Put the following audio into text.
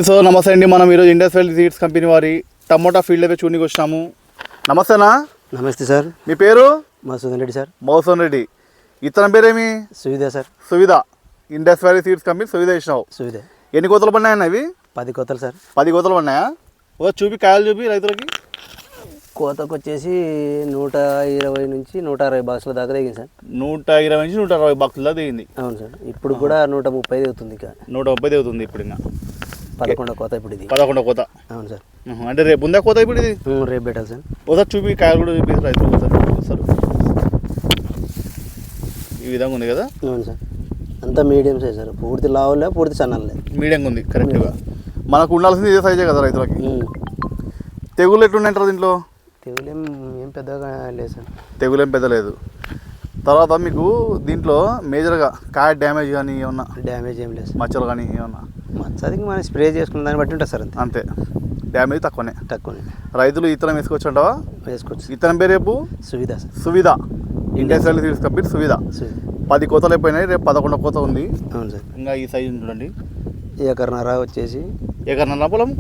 So నమస్తే అండి. మనం ఈరోజు ఇండస్ట్రియల్ సీడ్స్ కంపెనీ వారి టమోటా ఫీల్డ్ అయితే చూడడానికి వచ్చాము. నమస్తేనా? నమస్తే సార్. మీ పేరు? మధుసూదన్ రెడ్డి సార్. మధుసూదన్ రెడ్డి. ఇతని పేరేమి? Suvidha sir. Suvidha. Industrial seeds company Suvidha ఇచ్చినావు. సువిధ. ఎన్ని కోతలు పడినాయన్న ఇవి? 10 కోతలు సార్. 10 కోతలు పడినాయా? ఓ చూపి, కాయలు చూపి రైతులకి. కోతకు వచ్చేసి 120 నుంచి 160 బాక్సుల దాకా దిగింది సార్. 120 నుంచి 160 బాక్సుల దాకా దిగింది. అవును సార్. ఇప్పుడు కూడా 130 అవుతుంది. ఇంకా 130 అవుతుంది ఇప్పుడు. ఇంకా 11వ కోత ఇప్పుడు ఇది. 11వ కోత. అవును సార్. అంటే రేపు ఉందా కోత ఇప్పుడు ఇది? రేపు పెట్టాలి సార్. ఒకసారి చూపి, కాయలు కూడా చూపి రైతులు చూస్తారు. ఈ విధంగా ఉంది కదా? అవును సార్. అంతా మీడియం సైజ్ సార్. పూర్తి లావులే, పూర్తి సన్నలే, మీడియంగా ఉంది. కరెక్ట్గా మనకు ఉండాల్సింది ఇదే సైజే కదా రైతులకి. తెగులు ఎట్లున్నాయంటారు దీంట్లో? తెగులు ఏం పెద్దగా లేదు సార్. తెగులు ఏం పెద్ద లేదు. తర్వాత మీకు దీంట్లో మేజర్గా కాయ డ్యామేజ్ కానీ ఏమన్నా? డ్యామేజ్ ఏం లేదు. మచ్చలు కానీ ఏమన్నా? మచ్చది మనం స్ప్రే చేసుకున్న దాన్ని బట్టి ఉంటుంది సార్. అంతే. డ్యామేజ్ తక్కువనే. రైతులు ఇతనం వేసుకోవచ్చు అంటావా? వేసుకోవచ్చు. ఇతనం పేరు రేపు Suvidha sir. Suvidha. Industrial seeds company Suvidha. 10 కోతలు అయిపోయినాయి. రేపు 11వ కోత ఉంది. అవును సార్. ఇంకా ఈ సైజు చూడండి. 1.5 ఎకరం వచ్చేసి. ఎకరన్నర పొలం.